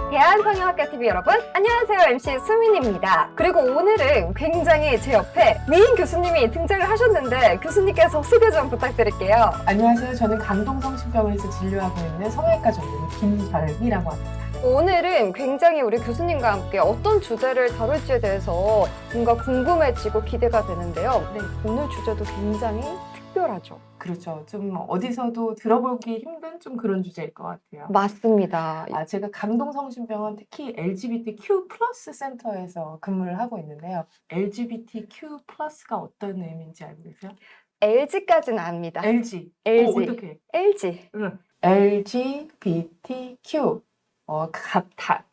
대한성형학과 TV 여러분, 안녕하세요. MC 수민입니다. 그리고 오늘은 굉장히 제 옆에 미인 교수님이 등장을 하셨는데 교수님께서 소개 좀 부탁드릴게요. 안녕하세요. 저는 강동성심병원에서 진료하고 있는 성형외과 전문의 김별희라고 합니다. 오늘은 굉장히 우리 교수님과 함께 어떤 주제를 다룰지에 대해서 뭔가 궁금해지고 기대가 되는데요. 네, 오늘 주제도 굉장히 특별하죠. 그렇죠. 좀 어디서도 들어보기 힘든 좀 그런 주제일 것 같아요. 맞습니다. 제가 강동성심병원 특히 LGBTQ 플러스 센터에서 근무를 하고 있는데요. LGBTQ 플러스가 어떤 의미인지 알고 계세요? LG까지는 압니다. LG. LG. 어떻게? LG. 응. LGBTQ.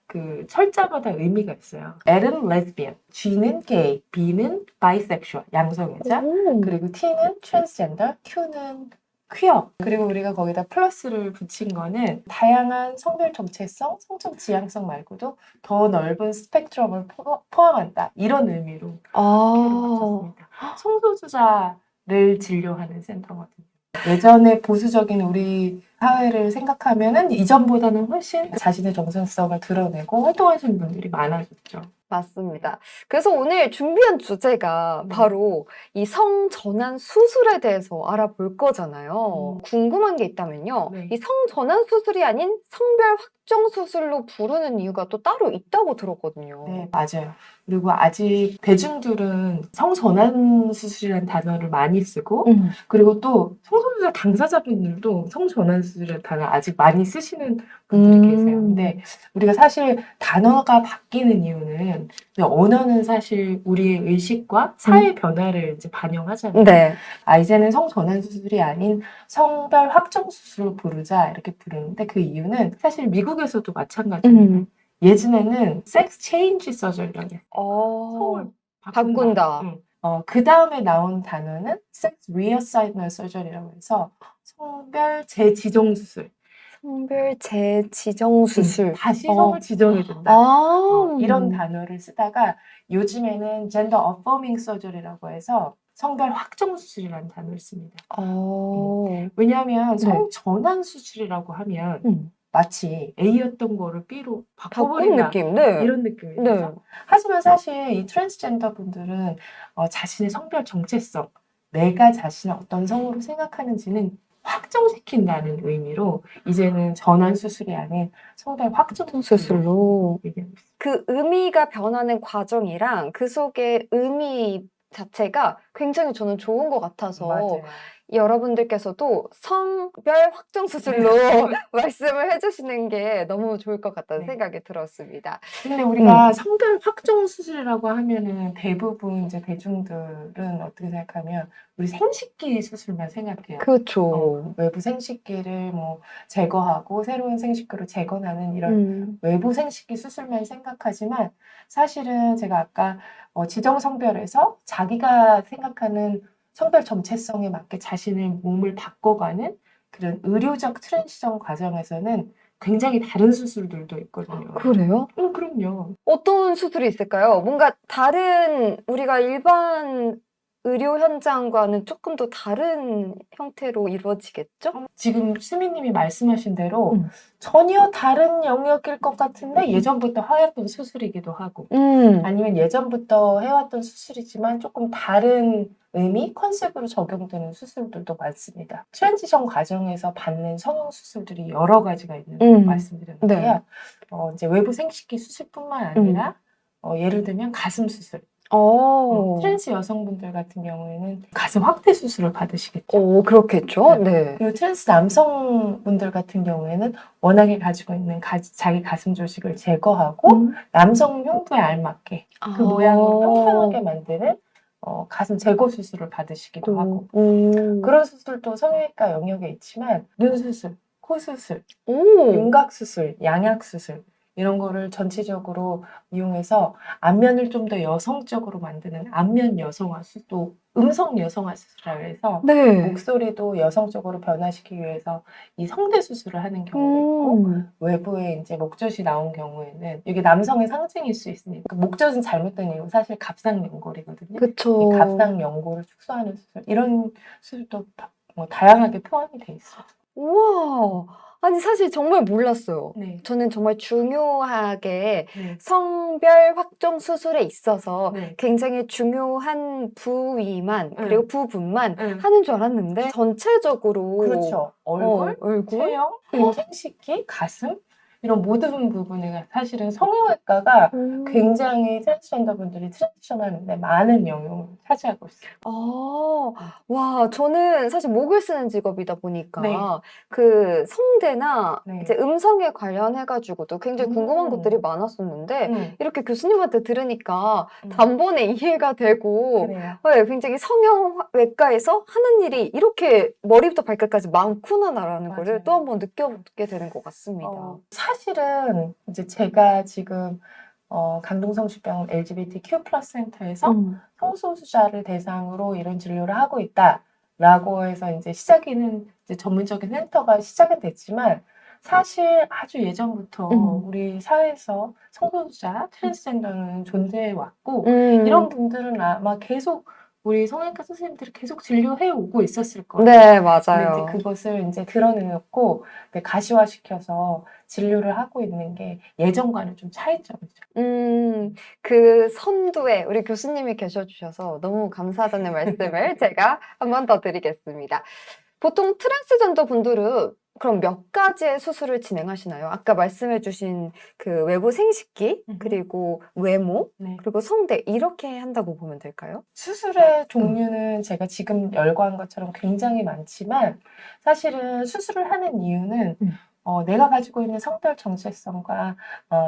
그 철자마다 의미가 있어요. L은 레즈비언, G는 게이, B는 바이섹슈얼, 양성애자, 그리고 T는 트랜스젠더, Q는 퀴어. 그리고 우리가 거기다 플러스를 붙인 거는 다양한 성별 정체성, 성적 지향성 말고도 더 넓은 스펙트럼을 포함한다. 이런 의미로 Q를 붙였습니다. 성소수자를 진료하는 센터거든요. 예전에 보수적인 우리 사회를 생각하면은 이전보다는 훨씬 자신의 정체성을 드러내고 활동하시는 분들이 많아졌죠. 맞습니다. 그래서 오늘 준비한 주제가 네. 바로 이 성전환 수술에 대해서 알아볼 거잖아요. 궁금한 게 있다면요. 네. 이 성전환 수술이 아닌 성별 확정 수술로 부르는 이유가 또 따로 있다고 들었거든요. 네, 맞아요. 그리고 아직 대중들은 성전환 수술이라는 단어를 많이 쓰고 그리고 또 성소수자 당사자분들도 성전환 수술이라는 단어 아직 많이 쓰시는 분들이 계세요. 근데 우리가 사실 단어가 바뀌는 이유는 언어는 사실 우리의 의식과 사회 변화를 이제 반영하잖아요. 네. 이제는 성전환 수술이 아닌 성별 확정 수술로 부르자 이렇게 부르는데 그 이유는 사실 미국에서도 마찬가지입니다. 예전에는 섹스 체인지 서저리라고 해요. 성을 바꾼다. 그 다음에 나온 단어는 섹스 리어사이널 서저리라고 해서 성별 재지정 수술. 성별 재지정 수술. 다시 성을 지정해준다. 이런 단어를 쓰다가 요즘에는 젠더 어퍼밍 서저리라고 해서 성별 확정 수술이라는 단어를 씁니다. 왜냐하면 성전환 수술이라고 하면 마치 A였던 거를 B로 바꿔버린다. 느낌. 네. 이런 느낌이죠. 네. 하지만 사실 이 트랜스젠더 분들은 자신의 성별 정체성, 내가 자신을 어떤 성으로 생각하는지는 확정시킨다는 의미로 이제는 전환 수술이 아닌 성별 확정 수술로 얘기하고 있습니다. 그 의미가 변하는 과정이랑 그 속의 의미 자체가 굉장히 저는 좋은 것 같아서 맞아요. 여러분들께서도 성별 확정 수술로 말씀을 해주시는 게 너무 좋을 것 같다는 생각이 들었습니다. 근데 우리가 성별 확정 수술이라고 하면은 대부분 이제 대중들은 어떻게 생각하면 우리 생식기 수술만 생각해요. 그렇죠. 외부 생식기를 뭐 제거하고 새로운 생식기로 재건하는 이런 외부 생식기 수술만 생각하지만 사실은 제가 아까 지정 성별에서 자기가 생각하는 성별 정체성에 맞게 자신의 몸을 바꿔가는 그런 의료적 트랜지션 과정에서는 굉장히 다른 수술들도 있거든요. 그래요? 그럼요. 어떤 수술이 있을까요? 뭔가 다른 우리가 일반 의료 현장과는 조금 더 다른 형태로 이루어지겠죠? 지금 수미님이 말씀하신 대로 전혀 다른 영역일 것 같은데 예전부터 해왔던 수술이기도 하고 아니면 예전부터 해왔던 수술이지만 조금 다른 의미, 컨셉으로 적용되는 수술들도 많습니다. 트랜지션 과정에서 받는 성형 수술들이 여러 가지가 있는 걸 말씀드렸는데요. 이제 외부 생식기 수술뿐만 아니라 예를 들면 가슴 수술. 트랜스 여성분들 같은 경우에는 가슴 확대 수술을 받으시겠죠. 그렇겠죠. 네. 그리고 트랜스 남성분들 같은 경우에는 워낙에 가지고 있는 자기 가슴 조직을 제거하고 남성 흉부에 알맞게 그 모양으로 평평하게 만드는 가슴 제거 수술을 받으시기도 하고 그런 수술도 성형외과 영역에 있지만 눈 수술, 코 수술, 윤곽 수술, 양악 수술 이런 거를 전체적으로 이용해서 안면을 좀 더 여성적으로 만드는 안면 여성화 수술, 또 음성 여성화 수술이라고 해서 목소리도 여성적으로 변화시키기 위해서 이 성대 수술을 하는 경우도 있고 외부에 이제 목젖이 나온 경우에는 이게 남성의 상징일 수 있으니까 목젖은 잘못된 이유 사실 갑상연골이거든요. 그쵸. 이 갑상연골을 축소하는 수술 이런 수술도 다양하게 포함이 돼 있어요. 우와. 아니, 사실 정말 몰랐어요. 네. 저는 정말 중요하게 네. 성별 확정 수술에 있어서 네. 굉장히 중요한 부위만, 그리고 부분만 응. 하는 줄 알았는데, 전체적으로. 그렇죠. 얼굴, 얼굴? 체형, 그리고 생식기, 가슴 이런 모든 부분에 사실은 성형외과가 굉장히 트랜스젠더 분들이 트랜지션 하는데 많은 영역을 차지하고 있어요. 와, 저는 사실 목을 쓰는 직업이다 보니까 네. 그 성대나 네. 이제 음성에 관련해가지고도 굉장히 궁금한 것들이 많았었는데, 이렇게 교수님한테 들으니까 단번에 이해가 되고, 그래요. 네, 굉장히 성형외과에서 하는 일이 이렇게 머리부터 발끝까지 많구나라는 거를 맞아요. 또 한 번 느껴보게 되는 것 같습니다. 사실은 이제 제가 지금 강동성시병 LGBTQ 플러스 센터에서 성소수자를 대상으로 이런 진료를 하고 있다라고 해서 이제 시작에는 이제 전문적인 센터가 시작은 됐지만 사실 아주 예전부터 우리 사회에서 성소수자, 트랜스젠더는 존재해 왔고 이런 분들은 아마 계속 우리 성형외과 선생님들이 계속 진료해 오고 있었을 거예요. 네, 근데 맞아요. 이제 그것을 이제 드러내놓고 가시화시켜서 진료를 하고 있는 게 예전과는 좀 차이점이죠. 그 선두에 우리 교수님이 계셔주셔서 너무 감사하다는 말씀을 제가 한 번 더 드리겠습니다. 보통 트랜스젠더 분들은 그럼 몇 가지의 수술을 진행하시나요? 아까 말씀해주신 그 외부 생식기, 그리고 외모, 네. 그리고 성대 이렇게 한다고 보면 될까요? 수술의 종류는 제가 지금 열거한 것처럼 굉장히 많지만 사실은 수술을 하는 이유는 내가 가지고 있는 성별 정체성과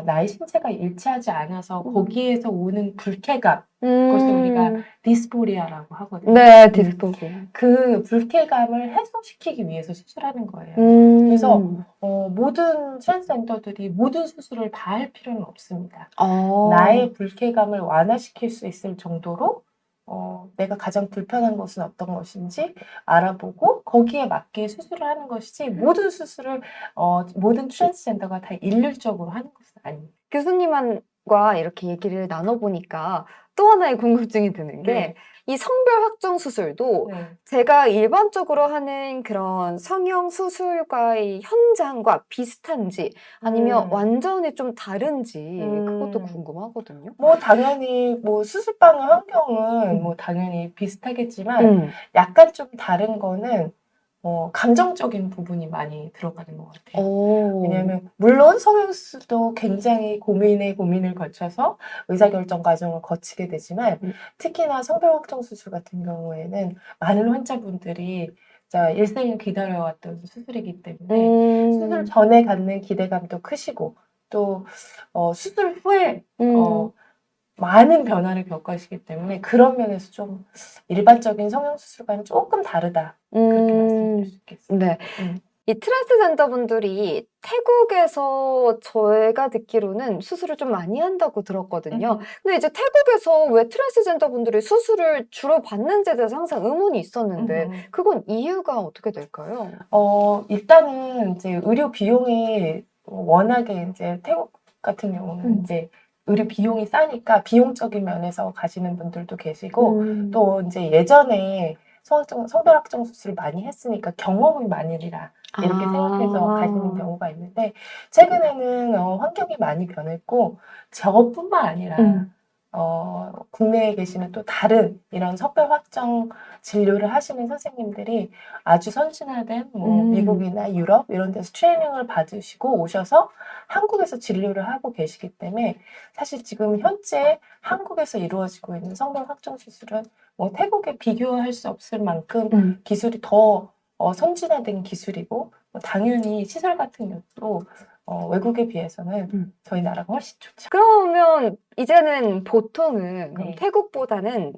나의 신체가 일치하지 않아서 거기에서 오는 불쾌감, 그것을 우리가 디스포리아라고 하거든요. 네, 디스포리아. 그 불쾌감을 해소시키기 위해서 수술하는 거예요. 그래서 모든 트랜스젠더들이 모든 수술을 다 할 필요는 없습니다. 나의 불쾌감을 완화시킬 수 있을 정도로 내가 가장 불편한 것은 어떤 것인지 알아보고 거기에 맞게 수술을 하는 것이지 모든 수술을 모든 트랜스젠더가 다 일률적으로 하는 것은 아닙니다. 교수님과 이렇게 얘기를 나눠보니까 또 하나의 궁금증이 드는 게 이 성별 확정 수술도 제가 일반적으로 하는 그런 성형 수술과의 현장과 비슷한지 아니면 완전히 좀 다른지 그것도 궁금하거든요. 뭐 당연히 뭐 수술방의 환경은 뭐 당연히 비슷하겠지만 약간 좀 다른 거는 감정적인 부분이 많이 들어가는 것 같아요. 왜냐하면 물론 성형수술도 굉장히 고민을 거쳐서 의사결정 과정을 거치게 되지만 특히나 성별 확정 수술 같은 경우에는 많은 환자분들이 일생을 기다려왔던 수술이기 때문에 수술 전에 갖는 기대감도 크시고 또 수술 후에 많은 변화를 겪으시기 때문에 그런 면에서 좀 일반적인 성형수술과는 조금 다르다. 그렇게 말씀드릴 수 있겠습니다. 네. 이 트랜스젠더 분들이 태국에서 제가 듣기로는 수술을 좀 많이 한다고 들었거든요. 근데 이제 태국에서 왜 트랜스젠더 분들이 수술을 주로 받는지에 대해서 항상 의문이 있었는데 그건 이유가 어떻게 될까요? 일단은 이제 의료 비용이 워낙에 이제 태국 같은 경우는 이제 의료 비용이 싸니까 비용적인 면에서 가시는 분들도 계시고 또 이제 예전에 성별 확정 수술을 많이 했으니까 경험이 많으리라 이렇게 생각해서 가시는 경우가 있는데 최근에는 환경이 많이 변했고 저뿐만 아니라 국내에 계시는 또 다른 이런 성별 확정 진료를 하시는 선생님들이 아주 선진화된 뭐 미국이나 유럽 이런 데서 트레이닝을 받으시고 오셔서 한국에서 진료를 하고 계시기 때문에 사실 지금 현재 한국에서 이루어지고 있는 성별 확정 수술은 뭐 태국에 비교할 수 없을 만큼 기술이 더 선진화된 기술이고 당연히 시설 같은 것도 외국에 비해서는 저희 나라가 훨씬 좋죠. 그러면 이제는 보통은 그럼 태국보다는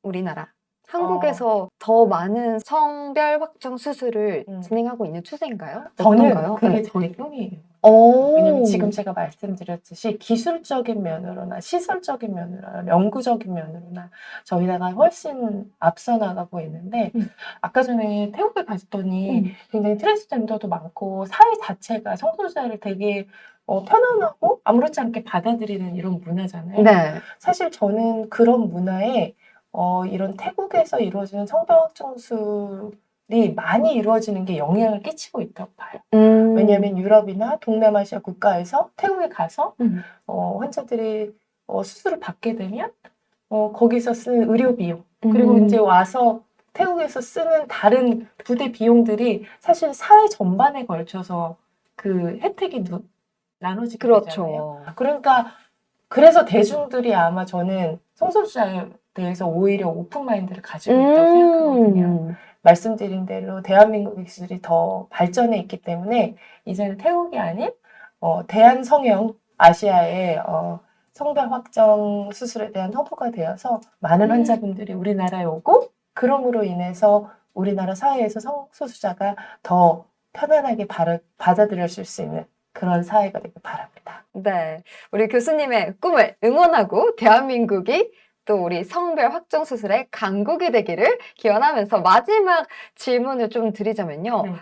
우리나라, 한국에서 더 많은 성별 확정 수술을 진행하고 있는 추세인가요? 저는 어떤가요? 그게 저희 꿈이에요. 오. 왜냐면 지금 제가 말씀드렸듯이 기술적인 면으로나 시설적인 면으로나 연구적인 면으로나 저희 나라가 훨씬 앞서 나가고 있는데 아까 전에 태국에 갔더니 굉장히 트랜스젠더도 많고 사회 자체가 성소수자를 되게 편안하고 아무렇지 않게 받아들이는 이런 문화잖아요. 네. 사실 저는 그런 문화에 이런 태국에서 이루어지는 성별 확정 많이 이루어지는 게 영향을 끼치고 있다고 봐요. 왜냐하면 유럽이나 동남아시아 국가에서 태국에 가서 환자들이 수술을 받게 되면 거기서 쓰는 의료 비용 그리고 이제 와서 태국에서 쓰는 다른 부대 비용들이 사실 사회 전반에 걸쳐서 그 혜택이 나눠지게 그렇죠. 되잖아요. 그러니까 그래서 대중들이 아마 저는 성소수자에 대해서 오히려 오픈 마인드를 가지고 있다고 생각하거든요. 말씀드린 대로 대한민국 기술이 더 발전해 있기 때문에 이제는 태국이 아닌 대한성형 아시아의 성별 확정 수술에 대한 허브가 되어서 많은 환자분들이 우리나라에 오고 그럼으로 인해서 우리나라 사회에서 성소수자가 더 편안하게 받아들여질 수 있는 그런 사회가 되길 바랍니다. 네, 우리 교수님의 꿈을 응원하고 대한민국이 또 우리 성별 확정 수술의 강국이 되기를 기원하면서 마지막 질문을 좀 드리자면요. 네.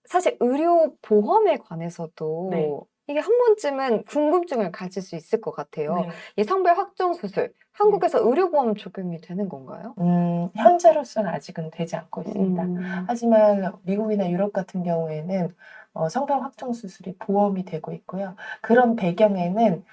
사실 의료 보험에 관해서도 네. 이게 한 번쯤은 궁금증을 가질 수 있을 것 같아요. 네. 이 성별 확정 수술, 한국에서 의료보험 적용이 되는 건가요? 현재로서는 아직은 되지 않고 있습니다. 하지만 미국이나 유럽 같은 경우에는 성별 확정 수술이 보험이 되고 있고요. 그런 배경에는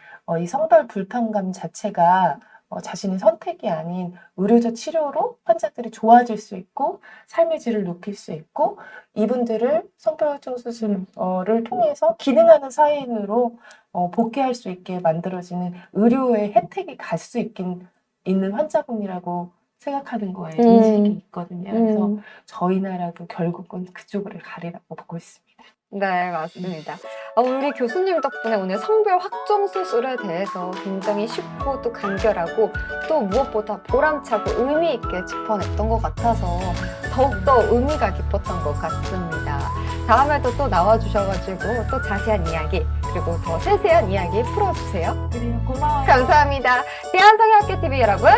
이 성별 불편감 자체가 자신의 선택이 아닌 의료적 치료로 환자들이 좋아질 수 있고 삶의 질을 높일 수 있고 이분들을 성별 확정 수술을 통해서 기능하는 사회인으로 복귀할 수 있게 만들어지는 의료의 혜택이 갈 수 있는 환자분이라고 생각하는 거에 인식이 있거든요. 그래서 저희 나라도 결국은 그쪽을 가리라고 보고 있습니다. 네, 맞습니다. 우리 교수님 덕분에 오늘 성별 확정 수술에 대해서 굉장히 쉽고 또 간결하고 또 무엇보다 보람차고 의미 있게 짚어냈던 것 같아서 더욱더 의미가 깊었던 것 같습니다. 다음에도 또 나와주셔가지고 또 자세한 이야기 그리고 더 세세한 이야기 풀어주세요. 그래요. 고마워요. 감사합니다. 대한성형학교 TV 여러분